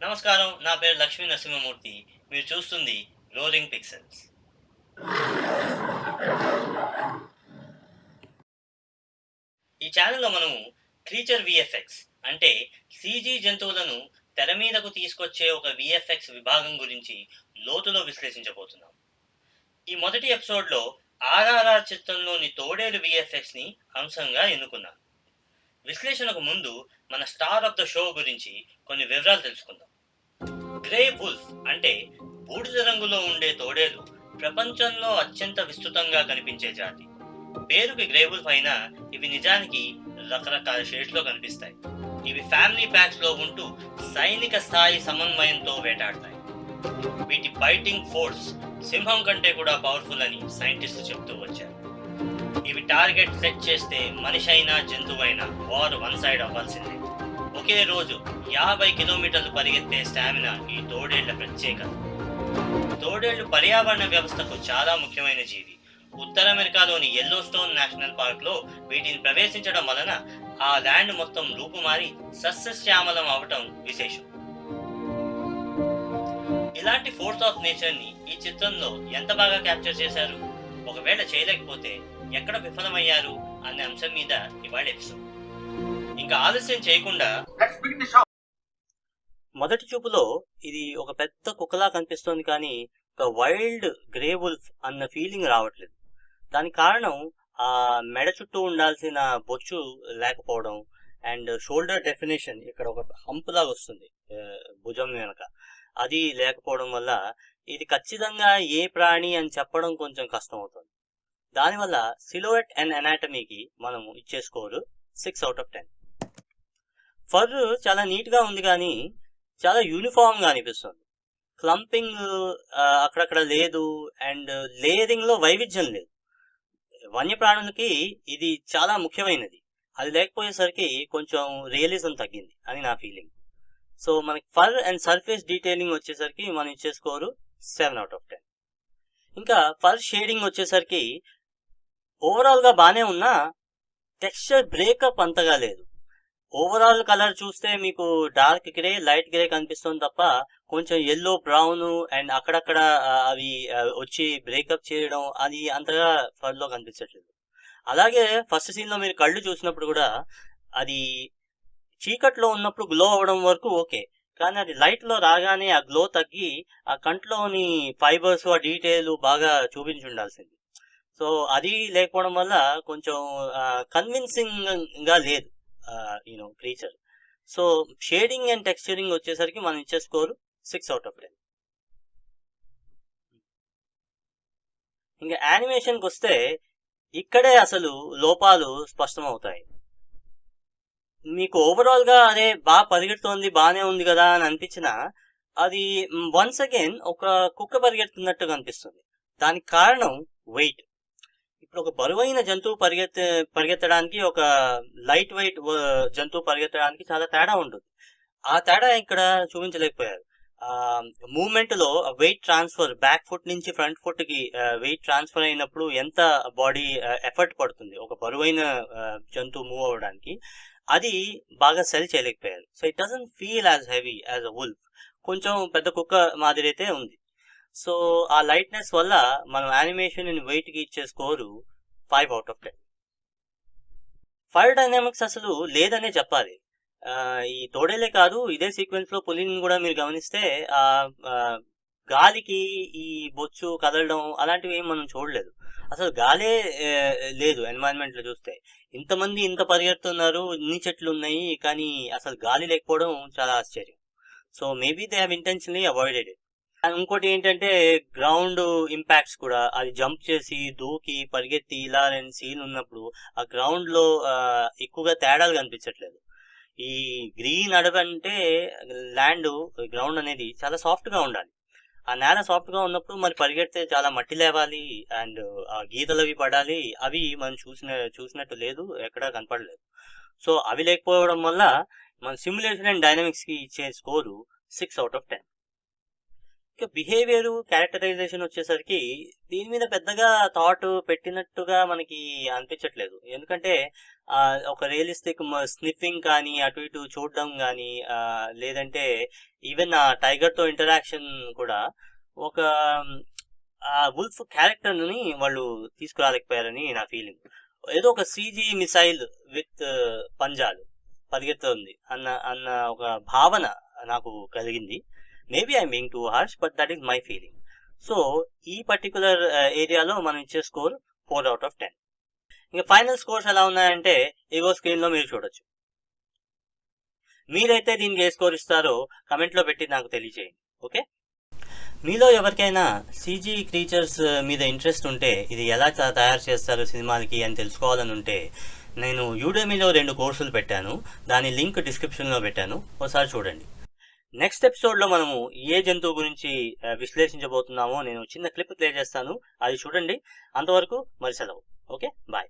నమస్కారం. నా పేరు లక్ష్మీ నరసింహమూర్తి. మీరు చూస్తుంది రోలింగ్ పిక్సెల్స్. ఈ ఛానల్లో మనము క్రీచర్ విఎఫ్ఎక్స్ అంటే సీజీ జంతువులను తెర మీదకు తీసుకొచ్చే ఒక విఎఫ్ఎక్స్ విభాగం గురించి లోతులో విశ్లేషించబోతున్నాం. ఈ మొదటి ఎపిసోడ్లో ఆర్ఆర్ఆర్ చిత్రంలోని తోడేలు విఎఫ్ఎక్స్ ని అంశంగా ఎన్నుకున్నాను. విశ్లేషణకు ముందు మన స్టార్ ఆఫ్ ద షో గురించి కొన్ని వివరాలు తెలుసుకుందాం. గ్రే వుల్ఫ్ అంటే బూడిద రంగులో ఉండే తోడేలు ప్రపంచంలో అత్యంత విస్తృతంగా కనిపించే జాతి. పేరుకి గ్రే వుల్ఫ్ అయినా ఇవి నిజానికి రకరకాల షేడ్స్ లో కనిపిస్తాయి. ఇవి ఫ్యామిలీ ప్యాక్స్ లో ఉంటూ సైనిక స్థాయి సమన్వయంతో వేటాడతాయి. వీటి బైటింగ్ ఫోర్స్ సింహం కంటే కూడా పవర్ఫుల్ అని సైంటిస్టులు చెప్తూ వచ్చారు. ఇవి టార్గెట్ సెట్ చేస్తే మనిషి అయినా జంతువైనా వార్ వన్ సైడ్ అవ్వాల్సిందే. ఒకే రోజు 50 కిలోమీటర్లు పరిగెత్తే స్టామినా ఈ తోడేళ్ల ప్రత్యేకత. తోడేళ్లు పర్యావరణ వ్యవస్థకు చాలా ముఖ్యమైన జీవి. ఉత్తర అమెరికాలోని ఎల్లోస్టోన్ నేషనల్ పార్క్ లో వీటిని ప్రవేశించడం వలన ఆ ల్యాండ్ మొత్తం రూపుమారి సస్యశ్యామలం అవటం విశేషం. ఇలాంటి ఫోర్స్ ఆఫ్ నేచర్ ని ఈ చిత్రంలో ఎంత బాగా క్యాప్చర్ చేశారు, ఒకవేళ చేయలేకపోతే ఎక్కడ విఫలమయ్యారు అనే అంశం మీద ఇవాళ ఎపిసోడ్. ఇంకా ఆలస్యం చేయకుండా మొదటి చూపులో ఇది ఒక పెద్ద కుక్కలా కనిపిస్తోంది, కానీ ఒక వైల్డ్ గ్రే వుల్ఫ్ అన్న ఫీలింగ్ రావట్లేదు. దానికి కారణం ఆ మెడ చుట్టూ ఉండాల్సిన బొచ్చు లేకపోవడం అండ్ షోల్డర్ డెఫినేషన్ ఇక్కడ ఒక హంప్ లాగా వస్తుంది భుజం వెనక, అది లేకపోవడం వల్ల ఇది ఖచ్చితంగా ఏ ప్రాణి అని చెప్పడం కొంచెం కష్టం అవుతుంది. దానివల్ల సిలోయెట్ అండ్ అనాటమీకి మనం ఇచ్చే స్కోరు 6/10. ఫర్ చాలా నీట్ గా ఉంది, కానీ చాలా యూనిఫామ్ గా అనిపిస్తుంది. క్లంపింగ్ అక్కడక్కడ లేదు అండ్ లేయరింగ్ లో వైవిధ్యం లేదు. వన్యప్రాణులకి ఇది చాలా ముఖ్యమైనది. అది లేకపోయేసరికి కొంచెం రియలిజం తగ్గింది అని నా ఫీలింగ్. సో మనకి ఫర్ అండ్ సర్ఫేస్ డీటెయిలింగ్ వచ్చేసరికి మనం ఇచ్చే స్కోరు 7/10. ఇంకా ఫర్ షేడింగ్ వచ్చేసరికి ఓవరాల్ గా బానే ఉన్నా టెక్స్చర్ బ్రేకప్ అంతగా లేదు. ఓవరాల్ కలర్ చూస్తే మీకు డార్క్ గ్రే, లైట్ గ్రే కనిపిస్తుంది తప్ప కొంచెం ఎల్లో, బ్రౌన్ అండ్ అక్కడక్కడ అవి వచ్చి బ్రేకప్ చేయడం అది అంతగా ఫర్ లో కనిపించట్లేదు. అలాగే ఫస్ట్ సీన్ లో మీరు కళ్ళు చూసినప్పుడు కూడా అది చీకట్లో ఉన్నప్పుడు గ్లో అవ్వడం వరకు ఓకే, కానీ అది లైట్ లో రాగానే ఆ గ్లో తగ్గి ఆ కంట్లోని ఫైబర్స్ ఆ డీటెయిల్ బాగా చూపించి ఉండాల్సింది. సో అది లేకపోవడం వల్ల కొంచెం కన్విన్సింగ్ గా లేదు creature. So shading and texturing వచ్చేసరికి మనం ఇచ్చే స్కోరు 6/10. ఇంకా యానిమేషన్కి వస్తే ఇక్కడే అసలు లోపాలు స్పష్టమవుతాయి. మీకు ఓవరాల్ గా అదే బాగా పరిగెడుతోంది, బాగానే ఉంది కదా అని అనిపించినా అది వన్స్ అగైన్ ఒక కుక్క పరిగెడుతున్నట్టుగా అనిపిస్తుంది. దానికి కారణం వెయిట్. ఇప్పుడు ఒక బరువైన జంతువు పరిగెత్తడానికి ఒక లైట్ వెయిట్ జంతువు పరిగెత్తడానికి చాలా తేడా ఉంటుంది. ఆ తేడా ఇక్కడ చూపించలేకపోయారు. మూవ్మెంట్ లో వెయిట్ ట్రాన్స్ఫర్ బ్యాక్ ఫుట్ నుంచి ఫ్రంట్ ఫుట్ కి వెయిట్ ట్రాన్స్ఫర్ అయినప్పుడు ఎంత బాడీ ఎఫర్ట్ పడుతుంది ఒక బరువైన జంతువు మూవ్ అవ్వడానికి, అది బాగా సెల్ చేయలేకపోయారు. So it doesn't feel as heavy as a wolf. కొంచెం పెద్ద కుక్క మాదిరి అయితే ఉంది. సో ఆ లైట్నెస్ వల్ల మనం యానిమేషన్ వెయిట్ కి ఇచ్చే స్కోరు 5/10. ఫైర్ డైనామిక్స్ అసలు లేదనే చెప్పాలి. ఈ తోడేలే కాదు, ఇదే సీక్వెన్స్ లో పులిని కూడా మీరు గమనిస్తే ఆ గాలికి ఈ బొచ్చు కదలడం అలాంటివి ఏం మనం చూడలేదు. అసలు గాలే లేదు ఎన్వైరన్మెంట్ లో చూస్తే. ఇంతమంది ఇంత పరిగెడుతున్నారు, ఇన్ని చెట్లు ఉన్నాయి, కానీ అసలు గాలి లేకపోవడం చాలా ఆశ్చర్యం. So maybe they have intentionally avoided it. ఇంకోటి ఏంటంటే గ్రౌండ్ ఇంపాక్ట్స్ కూడా, అది జంప్ చేసి దూకి పరిగెత్తి ఇలా రెండు సీన్ ఉన్నప్పుడు ఆ గ్రౌండ్ లో ఎక్కువగా తేడాలు కనిపించట్లేదు. ఈ గ్రీన్ అడవంటే ల్యాండ్ గ్రౌండ్ అనేది చాలా సాఫ్ట్ గా ఉండాలి. ఆ నేల సాఫ్ట్ గా ఉన్నప్పుడు మరి పరిగెడితే చాలా మట్టి లేవాలి అండ్ ఆ గీతలు అవి పడాలి. అవి మనం చూసినట్టు లేదు, ఎక్కడా కనపడలేదు. సో అవి లేకపోవడం వల్ల మన సిమ్యులేషన్ అండ్ డైనమిక్స్ కి ఇచ్చే స్కోరు 6/10. ఇక బిహేవియర్ క్యారెక్టరైజేషన్ వచ్చేసరికి దీని మీద పెద్దగా థాట్ పెట్టినట్టుగా మనకి అనిపించట్లేదు. ఎందుకంటే ఒక రియలిస్టిక్ స్నిఫింగ్ కానీ అటు ఇటు చూడడం కానీ లేదంటే ఈవెన్ ఆ టైగర్తో ఇంటరాక్షన్ కూడా ఒక ఆ వుల్ఫ్ క్యారెక్టర్ని వాళ్ళు తీసుకురాలేకపోయారని నా ఫీలింగ్. ఏదో ఒక సీజీ మిసైల్ విత్ పంజాలు పరిగెత్తుంది అన్న అన్న ఒక భావన నాకు కలిగింది. Maybe I'm being too harsh, but that is my feeling. So ఈ పర్టికులర్ ఏరియాలో మనం ఇచ్చే స్కోర్ 4/10. ఇంకా ఫైనల్ స్కోర్స్ ఎలా ఉన్నాయంటే ఇగో స్క్రీన్లో మీరు చూడొచ్చు. మీరైతే దీనికి ఏ స్కోర్ ఇస్తారో కమెంట్లో పెట్టి నాకు తెలియజేయండి. ఓకే, మీలో ఎవరికైనా సీజీ క్రీచర్స్ మీద ఇంట్రెస్ట్ ఉంటే ఇది ఎలా తయారు చేస్తారు సినిమాలకి అని తెలుసుకోవాలని ఉంటే నేను యూడెమీలో 2 కోర్సులు పెట్టాను. దాని లింక్ డిస్క్రిప్షన్లో పెట్టాను, ఒకసారి చూడండి. నెక్స్ట్ ఎపిసోడ్లో మనము ఏ జంతువు గురించి విశ్లేషించబోతున్నామో నేను చిన్న క్లిప్ ప్లే చేస్తాను, అది చూడండి. అంతవరకు మరి సెలవు. Okay, bye.